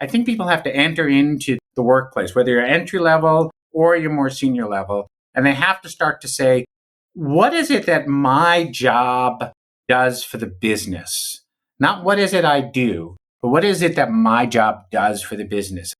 I think people have to enter into the workplace, whether you're entry level or you're more senior level, and they have to start to say, what is it that my job does for the business? Not what is it I do, but what is it that my job does for the business?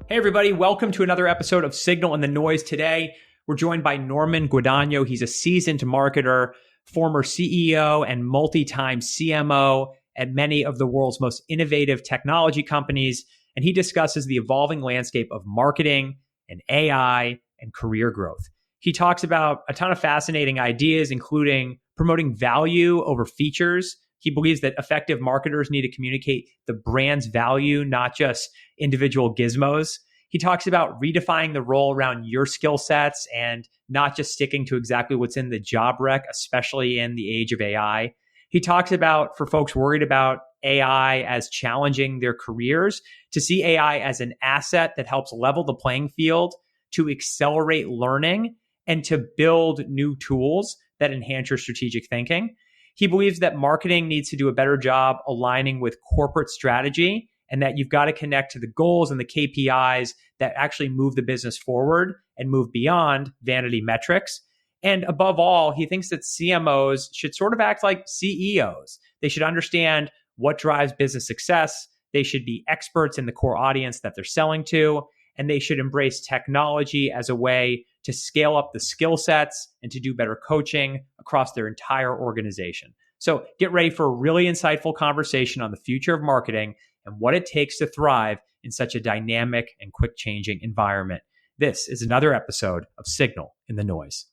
Hey everybody, welcome to another episode of Signal in the Noise. Today, we're joined by Norman Guadagno. He's a seasoned marketer, former CEO and multi-time CMO at many of the world's most innovative technology companies. And he discusses the evolving landscape of marketing and AI and career growth. He talks about a ton of fascinating ideas, including promoting value over features. He believes that effective marketers need to communicate the brand's value, not just individual gizmos. He talks about redefining the role around your skill sets and not just sticking to exactly what's in the job rec, especially in the age of AI. He talks about, for folks worried about AI as challenging their careers, to see AI as an asset that helps level the playing field, to accelerate learning, and to build new tools that enhance your strategic thinking. He believes that marketing needs to do a better job aligning with corporate strategy and that you've got to connect to the goals and the KPIs that actually move the business forward and move beyond vanity metrics. And above all, he thinks that CMOs should sort of act like CEOs. They should understand what drives business success. They should be experts in the core audience that they're selling to, and they should embrace technology as a way to scale up the skill sets and to do better coaching across their entire organization. So get ready for a really insightful conversation on the future of marketing and what it takes to thrive in such a dynamic and quick changing environment. This is another episode of Signal in the Noise.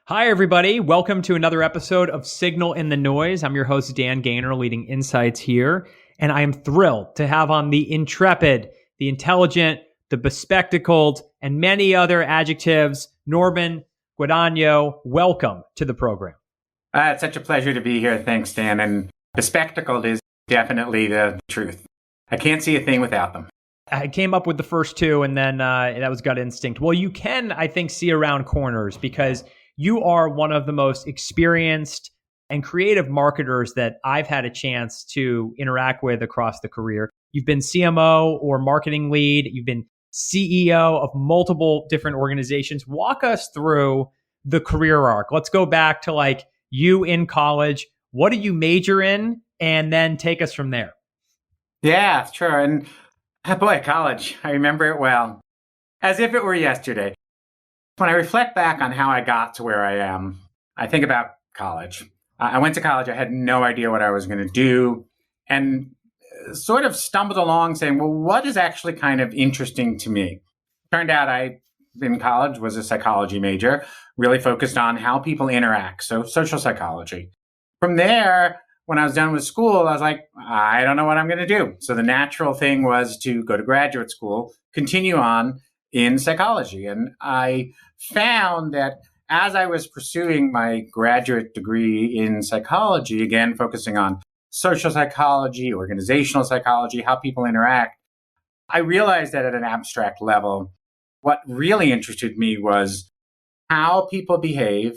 Hi, everybody. Welcome to another episode of Signal in the Noise. I'm your host, Dan Gaynor, leading insights here. And I am thrilled to have on the intrepid, the intelligent, the bespectacled, and many other adjectives, Norman Guadagno. Welcome to the program. It's such a pleasure to be here. Thanks, Dan. And bespectacled is definitely the truth. I can't see a thing without them. I came up with the first two, and then that was gut instinct. Well, you can, I think, see around corners because you are one of the most experienced and creative marketers that I've had a chance to interact with across the career. You've been CMO or marketing lead. You've been CEO of multiple different organizations. Walk us through the career arc. Let's go back to like you in college. What did you major in? And then take us from there. Yeah, sure. And boy, college, I remember it well, as if it were yesterday. When I reflect back on how I got to where I am, I think about college. I went to college. I had no idea what I was going to do and sort of stumbled along saying, well, what is actually kind of interesting to me? Turned out I, in college, was a psychology major, really focused on how people interact, so social psychology. From there, when I was done with school, I was like, I don't know what I'm going to do. So the natural thing was to go to graduate school, continue on in psychology. And I found that as I was pursuing my graduate degree in psychology, again, focusing on social psychology, organizational psychology, how people interact, I realized that at an abstract level, what really interested me was how people behave,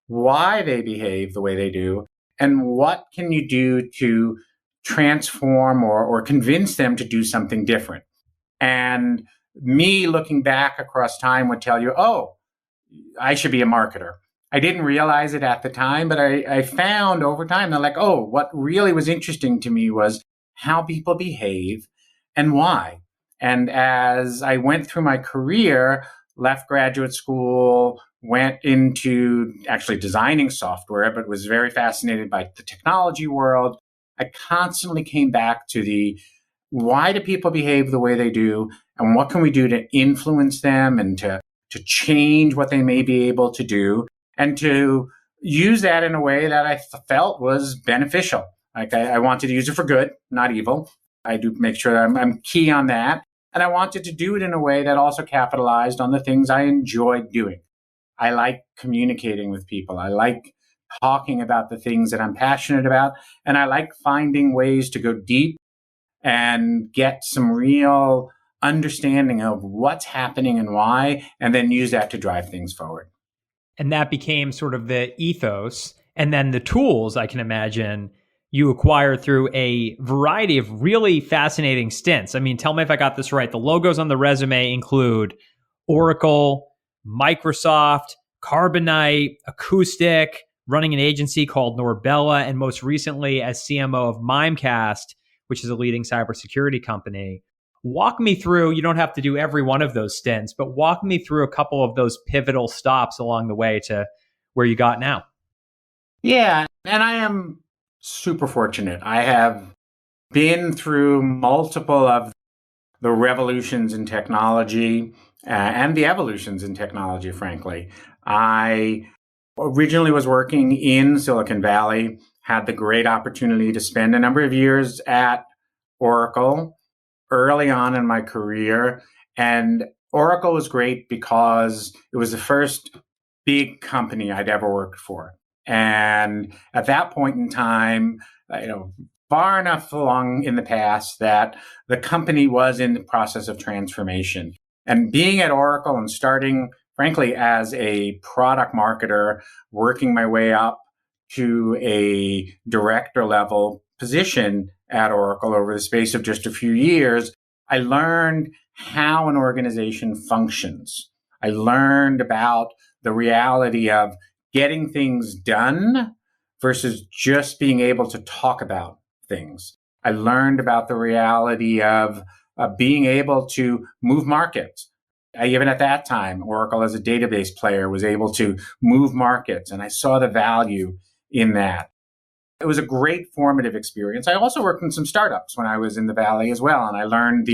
why they behave the way they do, and what can you do to transform or convince them to do something different. And me looking back across time would tell you, oh, I should be a marketer. I didn't realize it at the time, but I found over time, they're like, oh, what really was interesting to me was how people behave and why. And as I went through my career, left graduate school, went into actually designing software, but was very fascinated by the technology world, I constantly came back to the why do people behave the way they do, and what can we do to influence them and to change what they may be able to do, and to use that in a way that I felt was beneficial. Like I wanted to use it for good, not evil. I do make sure that I'm key on that. And I wanted to do it in a way that also capitalized on the things I enjoyed doing. I like communicating with people. I like talking about the things that I'm passionate about. And I like finding ways to go deep and get some real understanding of what's happening and why, and then use that to drive things forward. And that became sort of the ethos. And then the tools, I can imagine, you acquired through a variety of really fascinating stints. I mean, tell me if I got this right. The logos on the resume include Oracle, Microsoft, Carbonite, Acoustic, running an agency called Norbella, and most recently as CMO of Mimecast, which is a leading cybersecurity company. Walk me through, you don't have to do every one of those stints, but walk me through a couple of those pivotal stops along the way to where you got now. Yeah, and I am super fortunate. I have been through multiple of the revolutions in technology and the evolutions in technology, frankly. I originally was working in Silicon Valley, had the great opportunity to spend a number of years at Oracle early on in my career. And Oracle was great because it was the first big company I'd ever worked for. And at that point in time, far enough along in the past that the company was in the process of transformation. And being at Oracle and starting, frankly, as a product marketer, working my way up to a director level position at Oracle over the space of just a few years, I learned how an organization functions. I learned about the reality of getting things done versus just being able to talk about things. I learned about the reality of being able to move markets. Even at that time, Oracle as a database player was able to move markets, and I saw the value in that. It was a great formative experience. I also worked in some startups when I was in the Valley as well, and I learned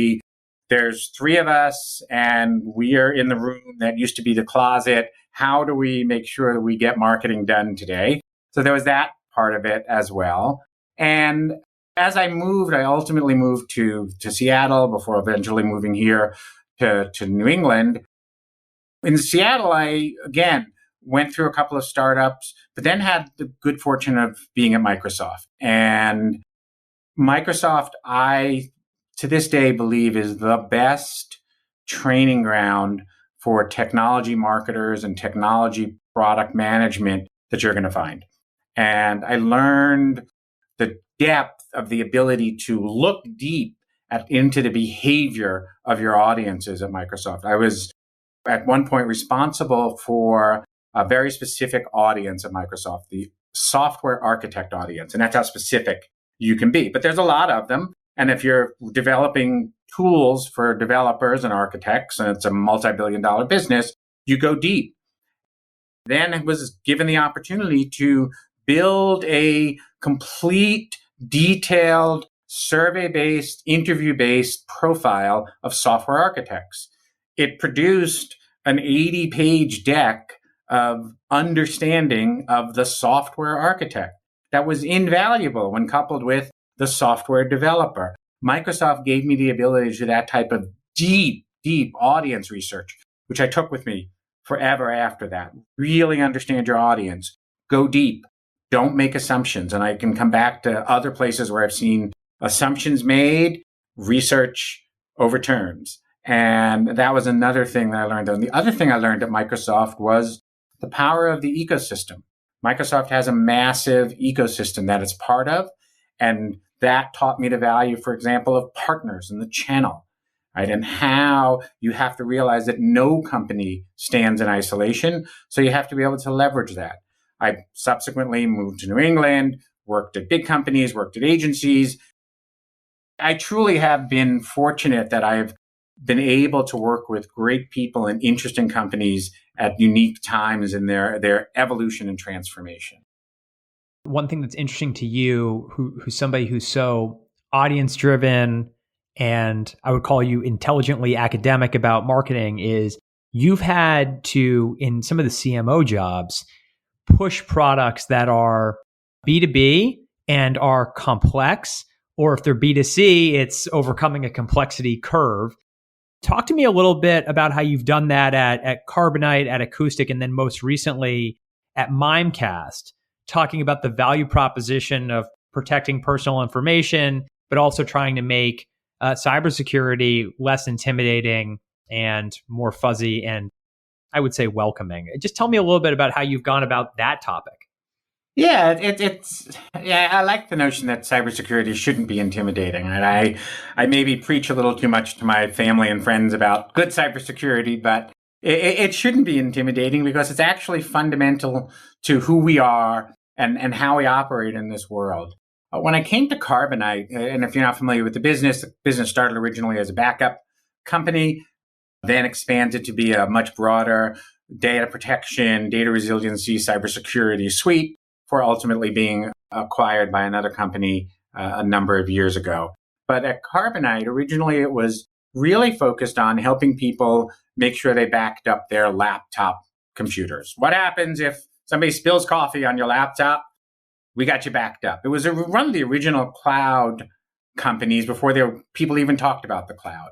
there's three of us, and we are in the room that used to be the closet. How do we make sure that we get marketing done today? So there was that part of it as well. And as I moved, I ultimately moved to Seattle before eventually moving here to New England. In Seattle, I, again, went through a couple of startups, but then had the good fortune of being at Microsoft. And Microsoft, I, to this day, believe is the best training ground for technology marketers and technology product management that you're going to find. And I learned the depth of the ability to look deep into the behavior of your audiences at Microsoft. I was at one point responsible for a very specific audience at Microsoft, the software architect audience. And that's how specific you can be. But there's a lot of them. And if you're developing tools for developers and architects, and it's a multi-billion-dollar business, you go deep. Then I was given the opportunity to build a complete, detailed, survey-based, interview-based profile of software architects. It produced an 80-page deck of understanding of the software architect that was invaluable when coupled with the software developer. Microsoft gave me the ability to do that type of deep, deep audience research, which I took with me forever after that. Really understand your audience. Go deep. Don't make assumptions. And I can come back to other places where I've seen assumptions made, research overturns. And that was another thing that I learned. And the other thing I learned at Microsoft was the power of the ecosystem. Microsoft has a massive ecosystem that it's part of. And that taught me the value, for example, of partners in the channel, right? And how you have to realize that no company stands in isolation. So you have to be able to leverage that. I subsequently moved to New England, worked at big companies, worked at agencies. I truly have been fortunate that I've been able to work with great people and interesting companies at unique times in their evolution and transformation. One thing that's interesting to you, who's somebody who's so audience driven, and I would call you intelligently academic about marketing, is you've had to, in some of the CMO jobs, push products that are B2B and are complex, or if they're B2C, it's overcoming a complexity curve. Talk to me a little bit about how you've done that at Carbonite, at Acoustic, and then most recently at Mimecast, talking about the value proposition of protecting personal information, but also trying to make cybersecurity less intimidating and more fuzzy and I would say, welcoming. Just tell me a little bit about how you've gone about that topic. Yeah, I like the notion that cybersecurity shouldn't be intimidating. And I maybe preach a little too much to my family and friends about good cybersecurity, but it shouldn't be intimidating because it's actually fundamental to who we are and how we operate in this world. When I came to Carbonite, and if you're not familiar with the business started originally as a backup company, then expanded to be a much broader data protection, data resiliency, cybersecurity suite, for ultimately being acquired by another company a number of years ago. But at Carbonite, originally it was really focused on helping people make sure they backed up their laptop computers. What happens if somebody spills coffee on your laptop? We got you backed up. It was one of the original cloud companies before people even talked about the cloud.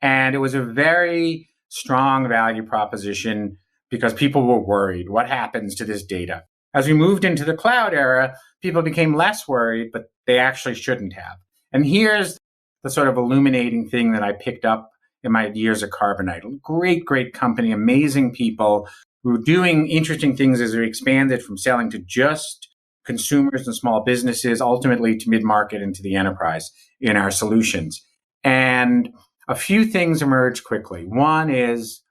And it was a very strong value proposition because people were worried. What happens to this data? As we moved into the cloud era, people became less worried, but they actually shouldn't have. And here's the sort of illuminating thing that I picked up in my years at Carbonite. Great, great company, amazing people who were doing interesting things as we expanded from selling to just consumers and small businesses, ultimately to mid-market and to the enterprise in our solutions. And a few things emerged quickly. One is,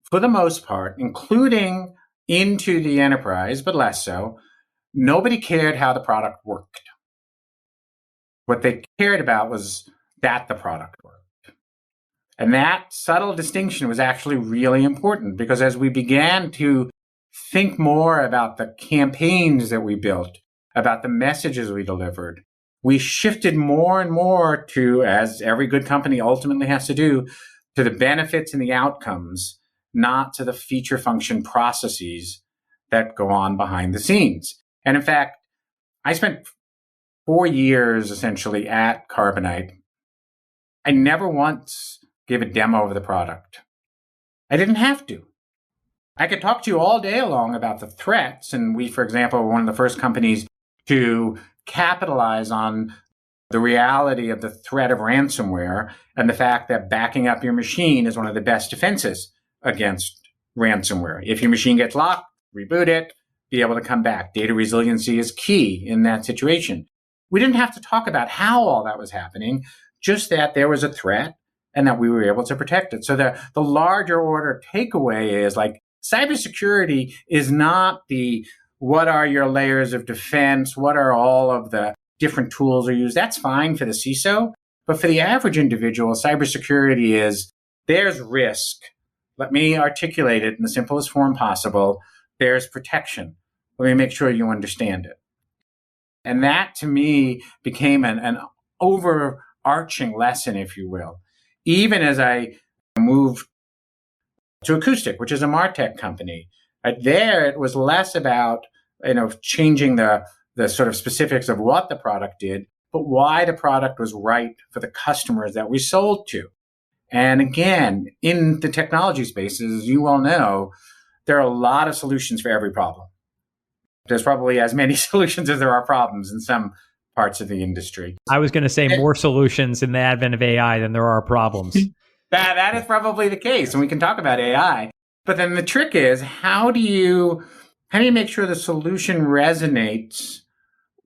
for the most part, including into the enterprise, but less so, nobody cared how the product worked. What they cared about was that the product worked. And that subtle distinction was actually really important because as we began to think more about the campaigns that we built, about the messages we delivered, we shifted more and more to, as every good company ultimately has to do, to the benefits and the outcomes, not to the feature function processes that go on behind the scenes. And in fact, I spent 4 years essentially at Carbonite. I never once gave a demo of the product. I didn't have to. I could talk to you all day long about the threats. And we, for example, were one of the first companies to capitalize on the reality of the threat of ransomware and the fact that backing up your machine is one of the best defenses against ransomware. If your machine gets locked, reboot it, be able to come back. Data resiliency is key in that situation. We didn't have to talk about how all that was happening, just that there was a threat and that we were able to protect it. So the larger order takeaway is like cybersecurity is not the what are your layers of defense, what are all of the different tools are used. That's fine for the CISO, but for the average individual, cybersecurity is there's risk. Let me articulate it in the simplest form possible. There's protection. Let me make sure you understand it. And that, to me, became an overarching lesson, if you will. Even as I moved to Acoustic, which is a MarTech company, there it was less about changing the sort of specifics of what the product did, but why the product was right for the customers that we sold to. And again, in the technology space, as you well know, there are a lot of solutions for every problem. There's probably as many solutions as there are problems in some parts of the industry. I was going to say more solutions in the advent of AI than there are problems. That is probably the case, and we can talk about AI. But then the trick is, how do you make sure the solution resonates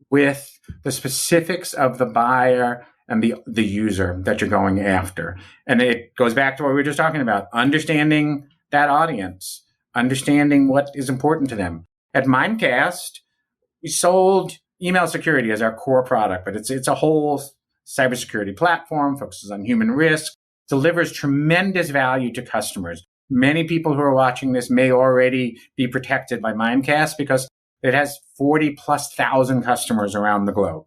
with the specifics of the buyer and the user that you're going after? And it goes back to what we were just talking about, understanding that audience, understanding what is important to them. At Mimecast, we sold email security as our core product, but it's a whole cybersecurity platform, focuses on human risk, delivers tremendous value to customers. Many people who are watching this may already be protected by Mimecast because it has 40,000+ customers around the globe.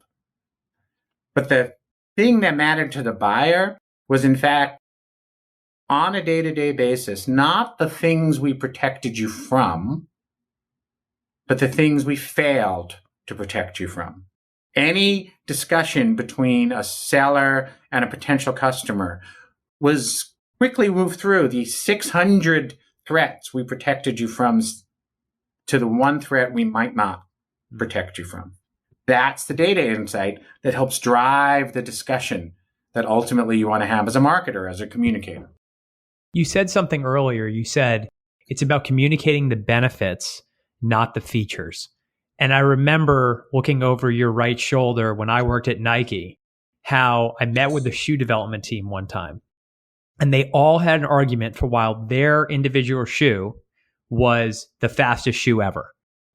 But the thing that mattered to the buyer was, in fact, on a day-to-day basis, not the things we protected you from, but the things we failed to protect you from. Any discussion between a seller and a potential customer was quickly moved through the 600 threats we protected you from to the one threat we might not protect you from. That's the data insight that helps drive the discussion that ultimately you want to have as a marketer, as a communicator. You said something earlier. You said It's about communicating the benefits, not the features. And I remember looking over your right shoulder when I worked at Nike, how I met with the shoe development team one time. And they all had an argument for why their individual shoe was the fastest shoe ever.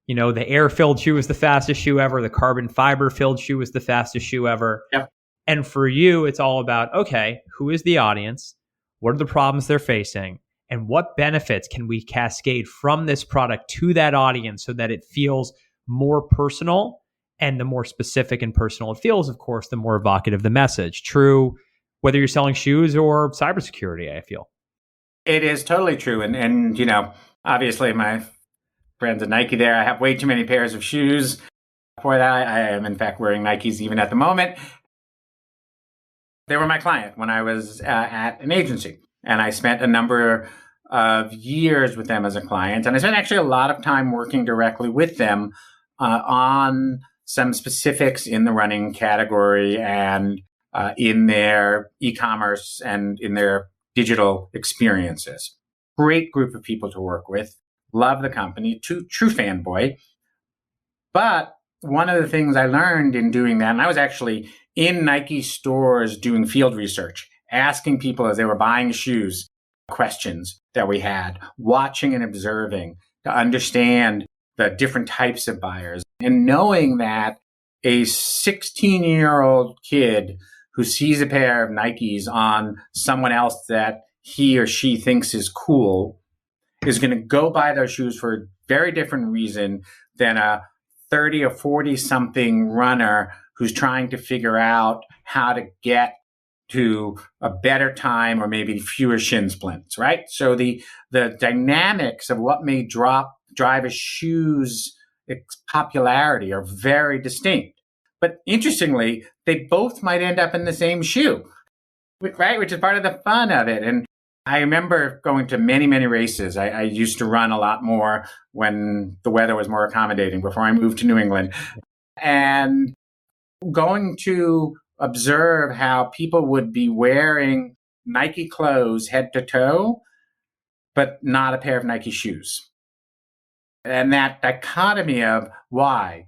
You know, the air-filled shoe was the fastest shoe ever. The carbon fiber-filled shoe was the fastest shoe ever. Yep. And for you, it's all about, okay, who is the audience? What are the problems they're facing? And what benefits can we cascade from this product to that audience so that it feels more personal? And the more specific and personal it feels, of course, the more evocative the message. True, whether you're selling shoes or cybersecurity, I feel. It is totally true. And you know, obviously my friends at Nike there, I have way too many pairs of shoes. For that, I am in fact wearing Nikes even at the moment. They were my client when I was at an agency. And I spent a number of years with them as a client. And I spent actually a lot of time working directly with them on some specifics in the running category and in their e-commerce and in their digital experiences. Great group of people to work with. Love the company. True fanboy. But one of the things I learned in doing that, and I was actually in Nike stores doing field research, asking people as they were buying shoes questions that we had, watching and observing to understand the different types of buyers, and knowing that a 16-year-old kid who sees a pair of Nikes on someone else that he or she thinks is cool is going to go buy those shoes for a very different reason than a 30 or 40 something runner who's trying to figure out how to get to a better time or maybe fewer shin splints, right? So the dynamics of what may drive a shoe's popularity are very distinct. But interestingly, they both might end up in the same shoe, right? Which is part of the fun of it. And I remember going to many, many races. I used to run a lot more when the weather was more accommodating before I moved to New England. And going to observe how people would be wearing Nike clothes head to toe, but not a pair of Nike shoes. And that dichotomy of why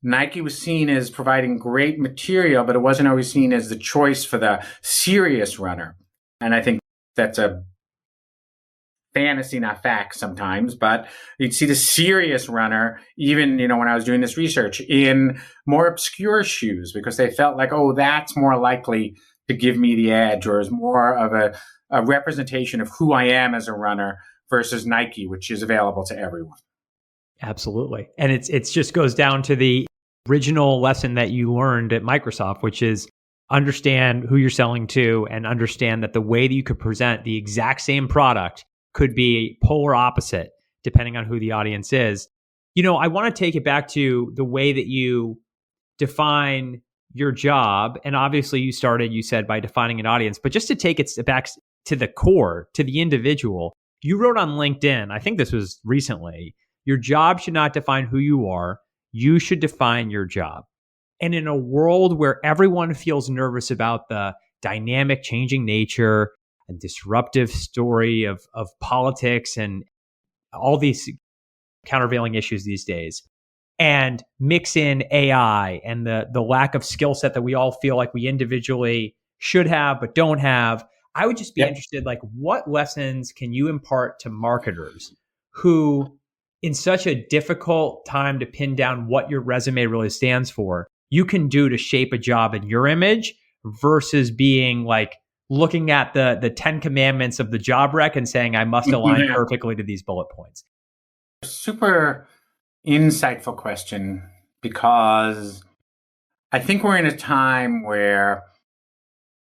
Nike was seen as providing great material, but it wasn't always seen as the choice for the serious runner. And I think that's a fantasy, not fact sometimes, but you'd see the serious runner, even, you know, when I was doing this research, in more obscure shoes because they felt like, oh, that's more likely to give me the edge or is more of a representation of who I am as a runner versus Nike, which is available to everyone. Absolutely. And it's just goes down to the original lesson that you learned at Microsoft, which is understand who you're selling to and understand that the way that you could present the exact same product could be polar opposite depending on who the audience is. You know, I want to take it back to the way that you define your job. And obviously you said by defining an audience, but just to take it back to the core, to the individual, you wrote on LinkedIn, I think this was recently, your job should not define who you are. You should define your job. And in a world where everyone feels nervous about the dynamic changing nature and disruptive story of politics and all these countervailing issues these days, and mix in AI and the lack of skill set that we all feel like we individually should have but don't have, I would just be interested, like, what lessons can you impart to marketers who, in such a difficult time to pin down what your resume really stands for, you can do to shape a job in your image versus being like looking at the 10 commandments of the job rec and saying, I must align perfectly to these bullet points? Super insightful question, because I think we're in a time where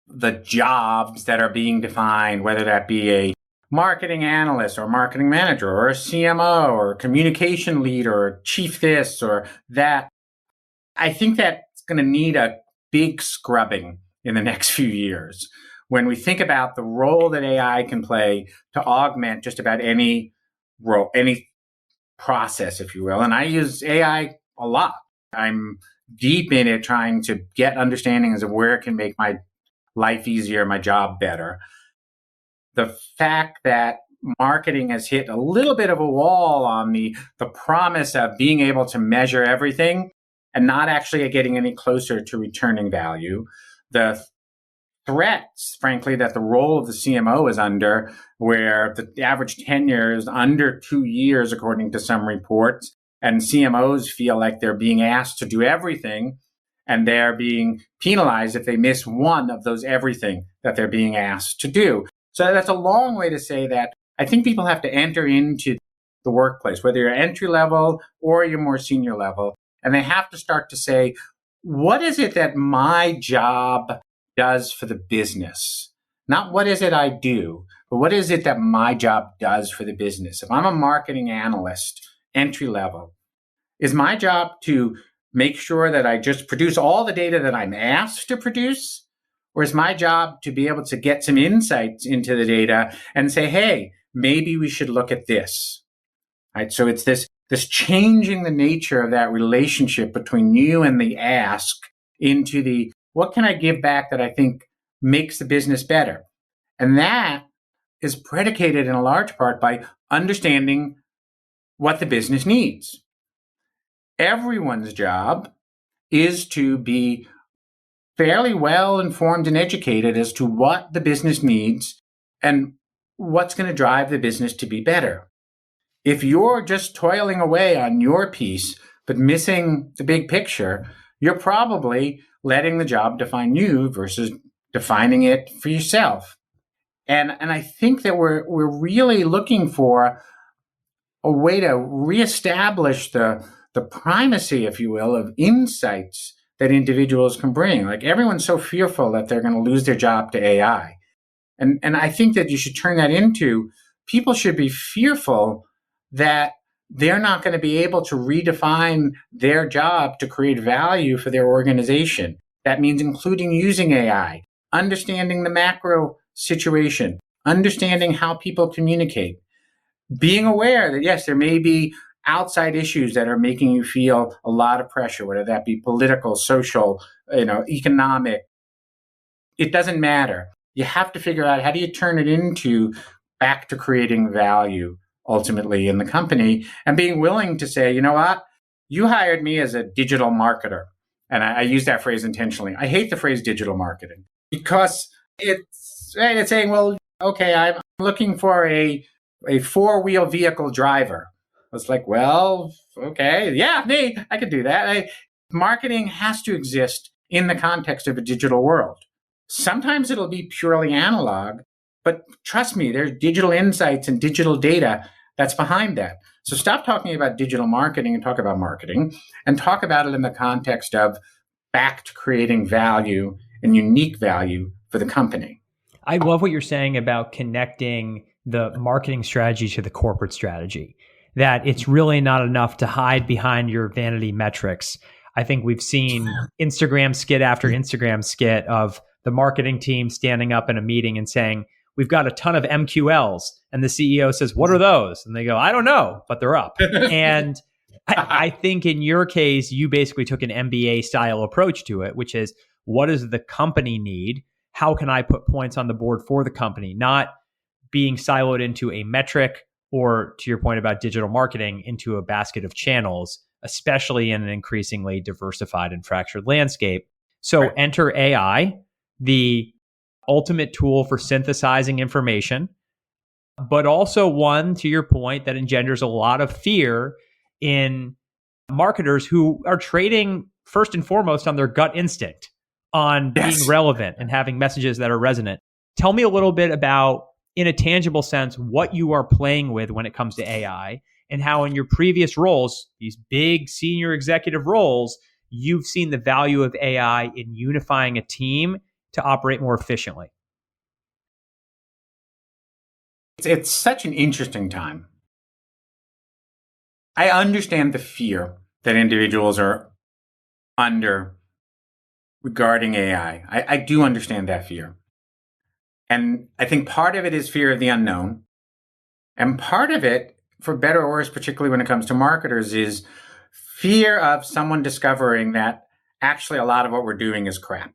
the jobs that are being defined, whether that be a marketing analyst or marketing manager or a CMO or a communication leader or chief this or that, I think that's going to need a big scrubbing in the next few years when we think about the role that AI can play to augment just about any role, any process, if you will. And I use AI a lot. I'm deep in it trying to get understandings of where it can make my life easier, my job better. The fact that marketing has hit a little bit of a wall on the promise of being able to measure everything and not actually getting any closer to returning value. The threats, frankly, that the role of the CMO is under, where the average tenure is under 2 years, according to some reports, and CMOs feel like they're being asked to do everything, and they're being penalized if they miss one of those everything that they're being asked to do. So that's a long way to say that I think people have to enter into the workplace, whether you're entry level or you're more senior level, and they have to start to say, what is it that my job does for the business? Not what is it I do, but what is it that my job does for the business? If I'm a marketing analyst, entry level, is my job to make sure that I just produce all the data that I'm asked to produce? Or is my job to be able to get some insights into the data and say, hey, maybe we should look at this? Right? So it's this changing the nature of that relationship between you and the ask into the, what can I give back that I think makes the business better? And that is predicated in a large part by understanding what the business needs. Everyone's job is to be fairly well informed and educated as to what the business needs and what's going to drive the business to be better. If you're just toiling away on your piece, but missing the big picture, you're probably letting the job define you versus defining it for yourself. And I think that we're really looking for a way to reestablish the primacy, if you will, of insights that individuals can bring. Like, everyone's so fearful that they're going to lose their job to AI. And I think that you should turn that into, people should be fearful that they're not going to be able to redefine their job to create value for their organization. That means including using AI, understanding the macro situation, understanding how people communicate, being aware that, yes, there may be outside issues that are making you feel a lot of pressure, whether that be political, social, economic. It doesn't matter. You have to figure out, how do you turn it into back to creating value ultimately in the company, and being willing to say, you know what, you hired me as a digital marketer. And I use that phrase intentionally. I hate the phrase digital marketing because it's saying, well, okay, I'm looking for a four-wheel vehicle driver. It's like, well, okay, yeah, me, I could do that. Marketing has to exist in the context of a digital world. Sometimes it'll be purely analog, but trust me, there's digital insights and digital data that's behind that. So stop talking about digital marketing and talk about marketing, and talk about it in the context of back to creating value and unique value for the company. I love what you're saying about connecting the marketing strategy to the corporate strategy, that it's really not enough to hide behind your vanity metrics. I think we've seen Instagram skit after Instagram skit of the marketing team standing up in a meeting and saying, we've got a ton of MQLs. And the CEO says, what are those? And they go, I don't know, but they're up. And I think in your case, you basically took an MBA style approach to it, which is, what does the company need? How can I put points on the board for the company? Not being siloed into a metric, or, to your point about digital marketing, into a basket of channels, especially in an increasingly diversified and fractured landscape. So enter AI, the ultimate tool for synthesizing information, but also one, to your point, that engenders a lot of fear in marketers who are trading first and foremost on their gut instinct, on being relevant and having messages that are resonant. Tell me a little bit about, in a tangible sense, what you are playing with when it comes to AI, and how in your previous roles, these big senior executive roles, you've seen the value of AI in unifying a team to operate more efficiently. It's such an interesting time. I understand the fear that individuals are under regarding AI. I do understand that fear. And I think part of it is fear of the unknown. And part of it, for better or worse, particularly when it comes to marketers, is fear of someone discovering that actually a lot of what we're doing is crap.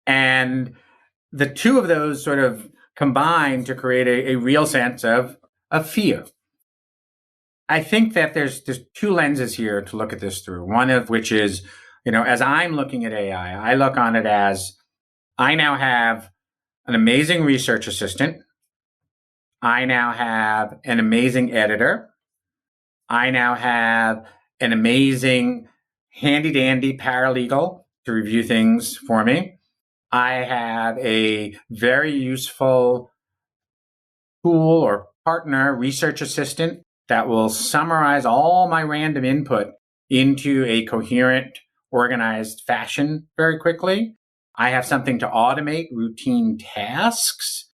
And the two of those sort of combine to create a real sense of fear. I think that there's two lenses here to look at this through. One of which is, as I'm looking at AI, I look on it as I now have an amazing research assistant. I now have an amazing editor. I now have an amazing handy-dandy paralegal to review things for me. I have a very useful tool or partner research assistant that will summarize all my random input into a coherent, organized fashion very quickly. I have something to automate routine tasks.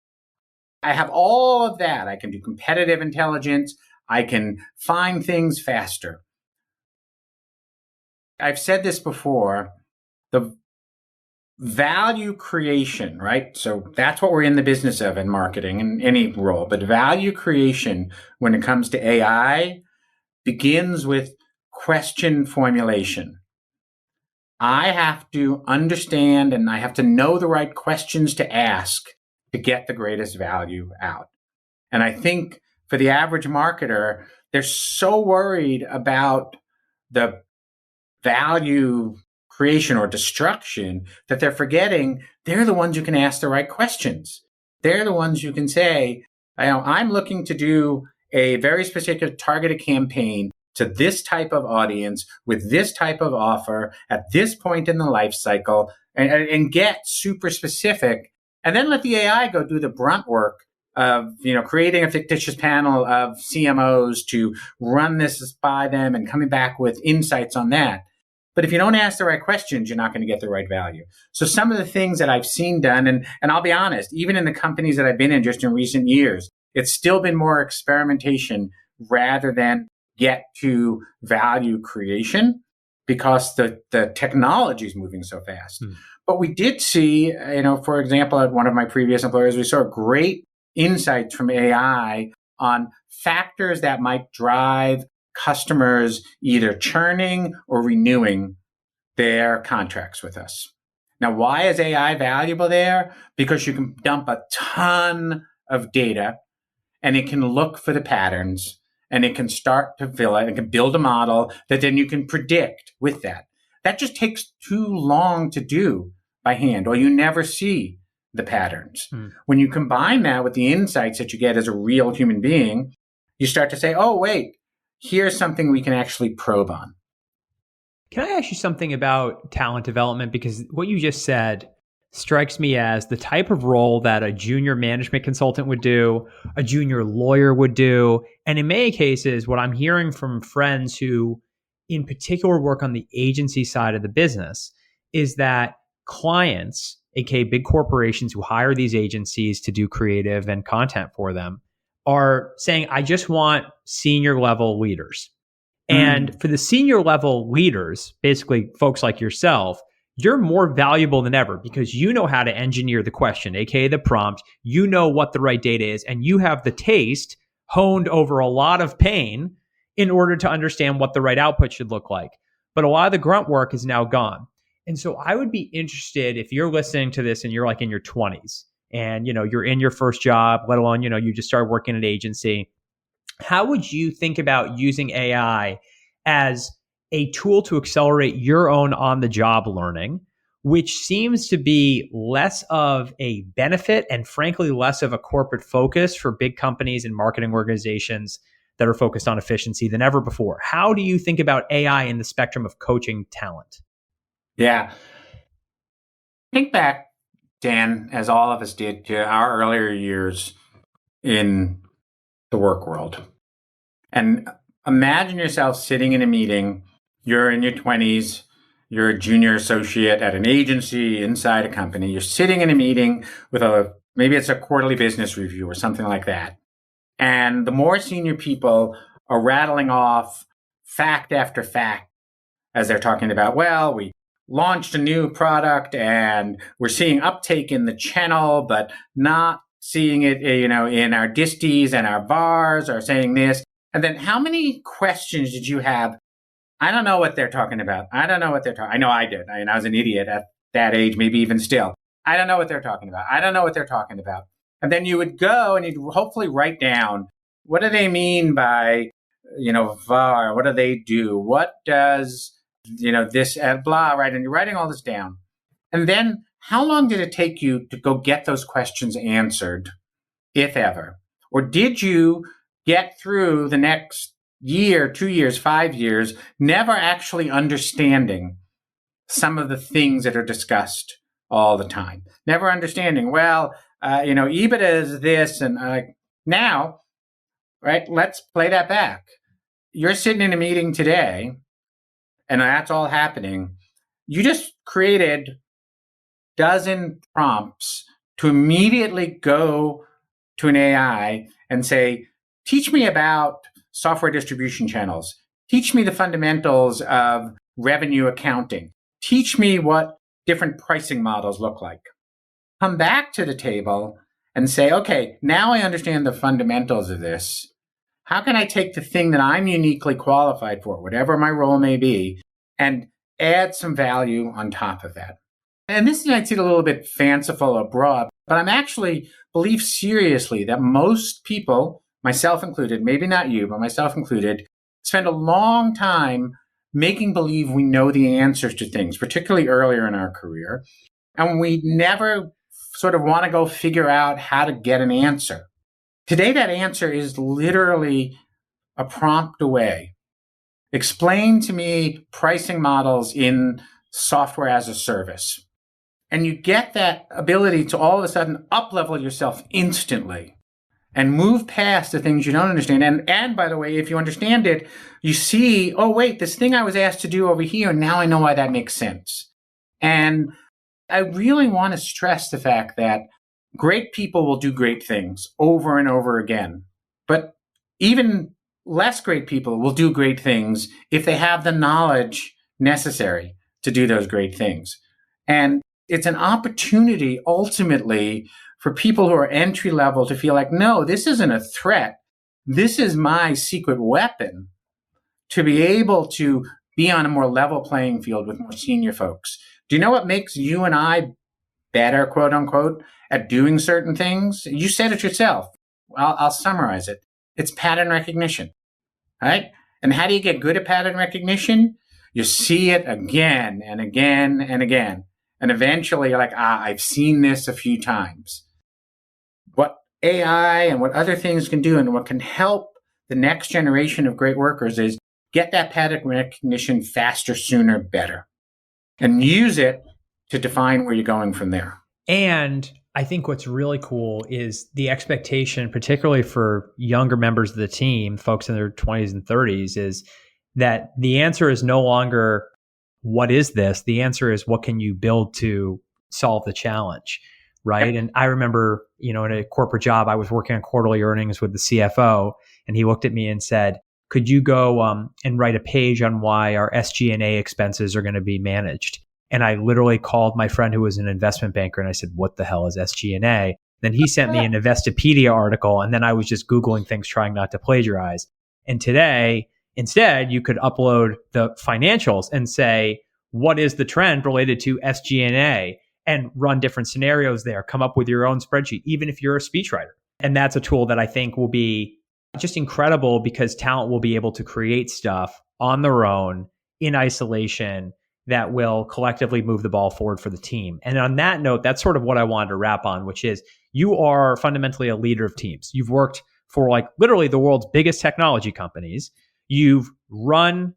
I have all of that. I can do competitive intelligence. I can find things faster. I've said this before, the value creation, right? So that's what we're in the business of in marketing in any role. But value creation when it comes to AI begins with question formulation. I have to understand and I have to know the right questions to ask to get the greatest value out. And I think for the average marketer, they're so worried about the value creation or destruction that they're forgetting they're the ones who can ask the right questions. They're the ones who can say, I'm looking to do a very specific targeted campaign to this type of audience with this type of offer at this point in the life cycle and get super specific and then let the AI go do the brunt work of, creating a fictitious panel of CMOs to run this by them and coming back with insights on that. But if you don't ask the right questions, you're not going to get the right value. So some of the things that I've seen done, and I'll be honest, even in the companies that I've been in just in recent years, it's still been more experimentation rather than get to value creation because the technology is moving so fast. But we did see, for example, at one of my previous employers, we saw great insights from AI on factors that might drive customers either churning or renewing their contracts with us. Now, why is AI valuable there? Because you can dump a ton of data and it can look for the patterns and it can start to fill it and can build a model that then you can predict with that. That just takes too long to do by hand, or you never see the patterns. When you combine that with the insights that you get as a real human being, you start to say, oh, wait, here's something we can actually probe on. Can I ask you something about talent development? Because what you just said strikes me as the type of role that a junior management consultant would do, a junior lawyer would do. And in many cases, what I'm hearing from friends who in particular work on the agency side of the business is that clients, aka big corporations who hire these agencies to do creative and content for them, are saying, I just want senior level leaders. And for the senior level leaders, basically folks like yourself, you're more valuable than ever because you know how to engineer the question, aka the prompt. You know what the right data is, and you have the taste honed over a lot of pain in order to understand what the right output should look like. But a lot of the grunt work is now gone. And so I would be interested if you're listening to this and you're like in your 20s and you're in your first job, let alone you just started working at an agency. How would you think about using AI as a tool to accelerate your own on-the-job learning, which seems to be less of a benefit and frankly less of a corporate focus for big companies and marketing organizations that are focused on efficiency than ever before? How do you think about AI in the spectrum of coaching talent? Yeah. Think back, Dan, as all of us did, to our earlier years in the work world. And imagine yourself sitting in a meeting. You're in your 20s. You're a junior associate at an agency inside a company. You're sitting in a meeting with maybe it's a quarterly business review or something like that. And the more senior people are rattling off fact after fact as they're talking about, well, we launched a new product and we're seeing uptake in the channel, but not seeing it, in our disties and our VARs are saying this. And then how many questions did you have? I don't know what they're talking about. I don't know what they're talking. I know I did. I was an idiot at that age, maybe even still. I don't know what they're talking about. I don't know what they're talking about. And then you would go and you'd hopefully write down, what do they mean by, VAR? What do they do? What does, this blah, right? And you're writing all this down. And then how long did it take you to go get those questions answered, if ever? Or did you get through the next year, 2 years, 5 years, never actually understanding some of the things that are discussed all the time? Never understanding, EBITDA is this, and now, right, let's play that back. You're sitting in a meeting today, and that's all happening. You just created dozen prompts to immediately go to an AI and say, teach me about software distribution channels. Teach me the fundamentals of revenue accounting. Teach me what different pricing models look like. Come back to the table and say, okay, now I understand the fundamentals of this. How can I take the thing that I'm uniquely qualified for, whatever my role may be, and add some value on top of that? And this might seem a little bit fanciful or broad, but I'm actually believe seriously that most people, myself included, maybe not you, but myself included, spend a long time making believe we know the answers to things, particularly earlier in our career. And we never sort of want to go figure out how to get an answer. Today, that answer is literally a prompt away. Explain to me pricing models in software as a service. And you get that ability to all of a sudden up-level yourself instantly and move past the things you don't understand. And by the way, if you understand it, you see, oh, wait, this thing I was asked to do over here, now I know why that makes sense. And I really want to stress the fact that great people will do great things over and over again. But even less great people will do great things if they have the knowledge necessary to do those great things. And it's an opportunity ultimately for people who are entry level to feel like, no, this isn't a threat. This is my secret weapon to be able to be on a more level playing field with more senior folks. Do you know what makes you and I better, quote unquote, at doing certain things? You said it yourself. I'll summarize it. It's pattern recognition, right? And how do you get good at pattern recognition? You see it again and again and again. And eventually you're like, I've seen this a few times. What AI and what other things can do and what can help the next generation of great workers is get that pattern recognition faster, sooner, better. And use it to define where you're going from there. And I think what's really cool is the expectation, particularly for younger members of the team, folks in their 20s and 30s, is that the answer is no longer, what is this? The answer is, what can you build to solve the challenge, right? Yep. And I remember, in a corporate job, I was working on quarterly earnings with the CFO, and he looked at me and said, could you go and write a page on why our SG&A expenses are going to be managed? And I literally called my friend who was an investment banker, and I said, what the hell is SG&A? Then he sent me an Investopedia article, and then I was just Googling things, trying not to plagiarize. And today, instead, you could upload the financials and say, what is the trend related to SG&A? And run different scenarios there, come up with your own spreadsheet, even if you're a speechwriter. And that's a tool that I think will be just incredible, because talent will be able to create stuff on their own in isolation that will collectively move the ball forward for the team. And on that note, that's sort of what I wanted to wrap on, which is you are fundamentally a leader of teams. You've worked for literally the world's biggest technology companies. You've run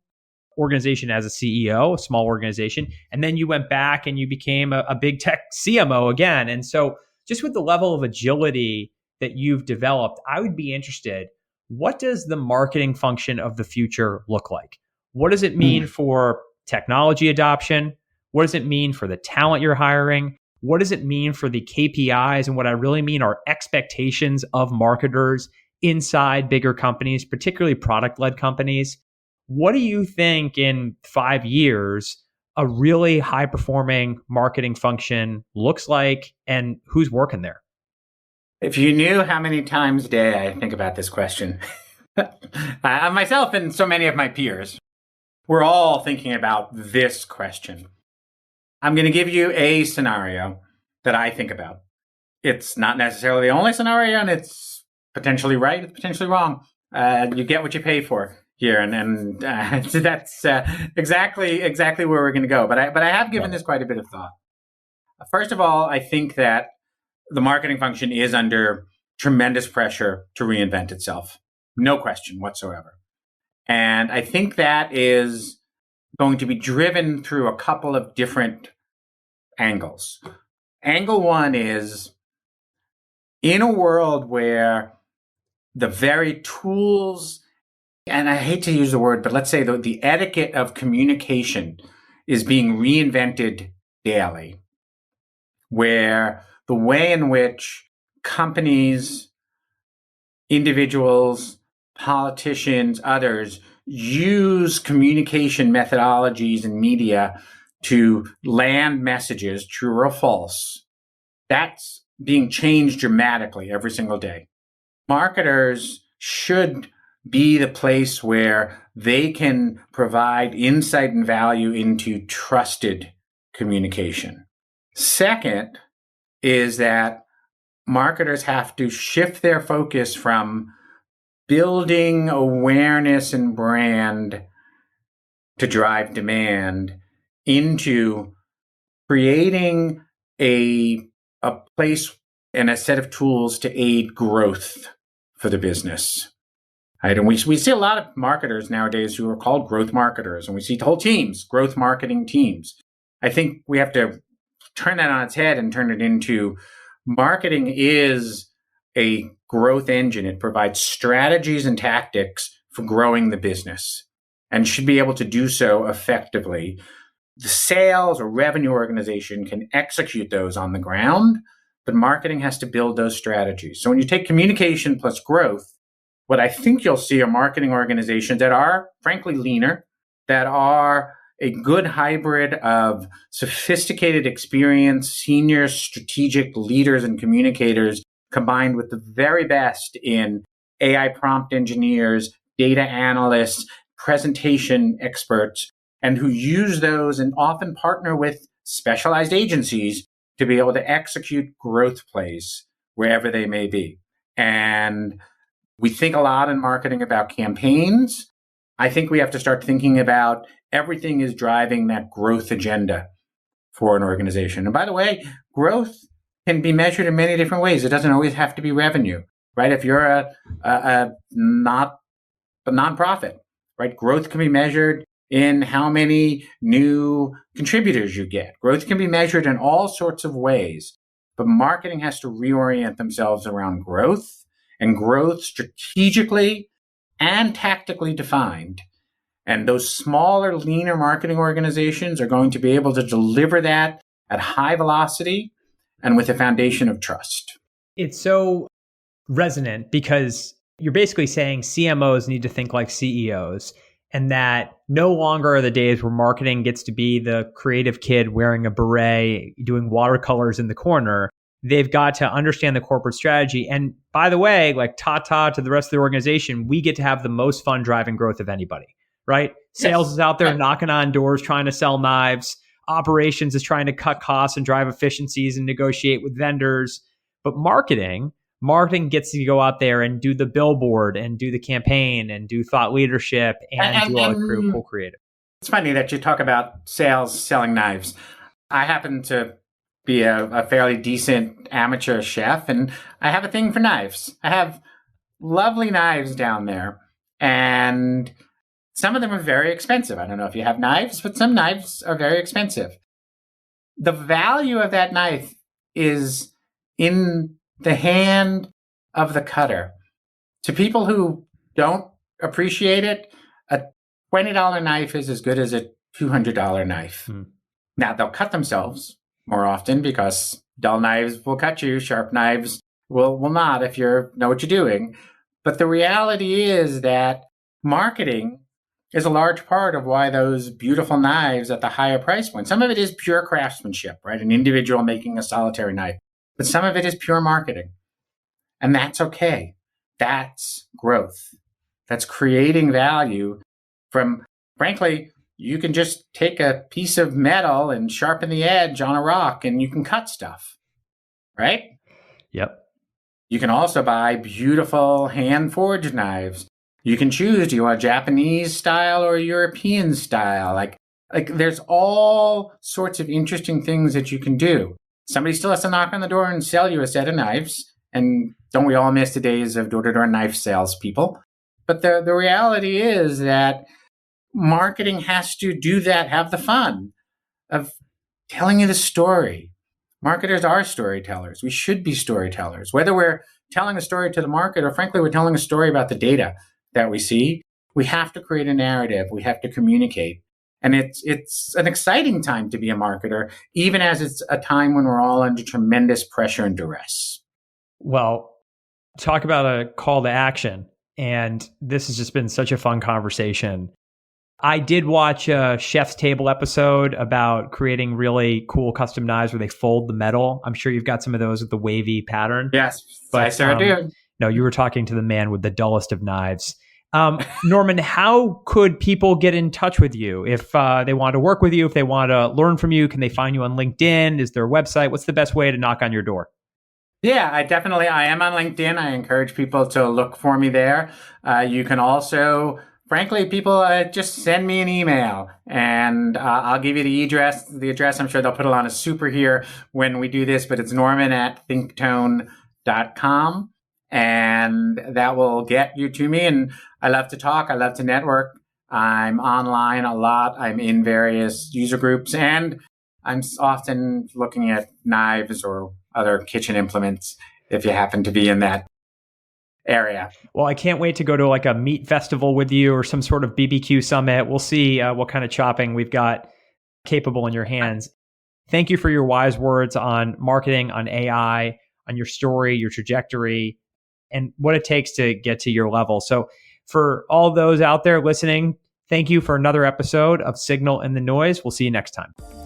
organization as a CEO, a small organization, and then you went back and you became a big tech CMO again. And so just with the level of agility that you've developed, I would be interested, what does the marketing function of the future look like? What does it mean for technology adoption? What does it mean for the talent you're hiring? What does it mean for the KPIs? And what I really mean are expectations of marketers inside bigger companies, particularly product-led companies. What do you think in 5 years a really high-performing marketing function looks like, and who's working there? If you knew how many times a day I think about this question, myself and so many of my peers, we're all thinking about this question. I'm going to give you a scenario that I think about. It's not necessarily the only scenario, and it's potentially right, it's potentially wrong. You get what you pay for here, and that's exactly where we're going to go. But I have given this quite a bit of thought. First of all, I think that the marketing function is under tremendous pressure to reinvent itself, no question whatsoever. And I think that is going to be driven through a couple of different angles. Angle one is, in a world where the very tools, and I hate to use the word, but let's say the etiquette of communication is being reinvented daily, where the way in which companies, individuals, politicians, others use communication methodologies and media to land messages, true or false, that's being changed dramatically every single day. Marketers should be the place where they can provide insight and value into trusted communication. Second is that marketers have to shift their focus from building awareness and brand to drive demand into creating a place and a set of tools to aid growth for the business. Right? And we see a lot of marketers nowadays who are called growth marketers, and we see whole teams, growth marketing teams. I think we have to turn that on its head and turn it into marketing is a growth engine. It provides strategies and tactics for growing the business and should be able to do so effectively. The sales or revenue organization can execute those on the ground, but marketing has to build those strategies. So when you take communication plus growth, what I think you'll see are marketing organizations that are, frankly, leaner, that are a good hybrid of sophisticated experience, senior strategic leaders and communicators, combined with the very best in AI prompt engineers, data analysts, presentation experts, and who use those and often partner with specialized agencies to be able to execute growth plays wherever they may be. And we think a lot in marketing about campaigns. I think we have to start thinking about everything is driving that growth agenda for an organization. And by the way, growth can be measured in many different ways. It doesn't always have to be revenue, right? If you're a nonprofit, right? Growth can be measured in how many new contributors you get. Growth can be measured in all sorts of ways, but marketing has to reorient themselves around growth, and growth strategically and tactically defined. And those smaller, leaner marketing organizations are going to be able to deliver that at high velocity and with a foundation of trust. It's so resonant because you're basically saying CMOs need to think like CEOs, and that no longer are the days where marketing gets to be the creative kid wearing a beret, doing watercolors in the corner. They've got to understand the corporate strategy. And by the way, like ta-ta to the rest of the organization, we get to have the most fun driving growth of anybody, right? Yes. Sales is out there knocking on doors, trying to sell knives. Operations is trying to cut costs and drive efficiencies and negotiate with vendors. But marketing gets to go out there and do the billboard and do the campaign and do thought leadership and do all the cool creative. It's funny that you talk about sales selling knives. I happen to be a fairly decent amateur chef, and I have a thing for knives. I have lovely knives down there, and some of them are very expensive. I don't know if you have knives, but some knives are very expensive. The value of that knife is in the hand of the cutter. To people who don't appreciate it, a $20 knife is as good as a $200 knife. Now, they'll cut themselves more often because dull knives will cut you, sharp knives will not if you know what you're doing. But the reality is that marketing is a large part of why those beautiful knives at the higher price point. Some of it is pure craftsmanship, right? An individual making a solitary knife. But some of it is pure marketing. And that's okay. That's growth. That's creating value from, frankly, you can just take a piece of metal and sharpen the edge on a rock and you can cut stuff, right? Yep. You can also buy beautiful hand-forged knives. You can choose, do you want Japanese style or European style? Like there's all sorts of interesting things that you can do. Somebody still has to knock on the door and sell you a set of knives. And don't we all miss the days of door-to-door knife salespeople? But the reality is that marketing has to do that, have the fun of telling you the story. Marketers are storytellers. We should be storytellers. Whether we're telling a story to the market or frankly, we're telling a story about the data that we see, we have to create a narrative. We have to communicate. And it's an exciting time to be a marketer, even as it's a time when we're all under tremendous pressure and duress. Well, talk about a call to action. And this has just been such a fun conversation. I did watch a Chef's Table episode about creating really cool custom knives where they fold the metal. I'm sure you've got some of those with the wavy pattern. Yes, but I sure do. No, you were talking to the man with the dullest of knives. Norman, how could people get in touch with you if they want to work with you, if they want to learn from you? Can they find you on LinkedIn? Is there a website? What's the best way to knock on your door? Yeah, I am on LinkedIn. I encourage people to look for me there. You can also, frankly, people just send me an email and I'll give you the address. I'm sure they'll put it on a super here when we do this, but it's norman@thinktone.com. And that will get you to me. And I love to talk. I love to network. I'm online a lot. I'm in various user groups, and I'm often looking at knives or other kitchen implements if you happen to be in that area. Well, I can't wait to go to like a meat festival with you or some sort of BBQ summit. We'll see what kind of chopping we've got capable in your hands. Thank you for your wise words on marketing, on AI, on your story, your trajectory, and what it takes to get to your level. So for all those out there listening, thank you for another episode of Signal in the Noise. We'll see you next time.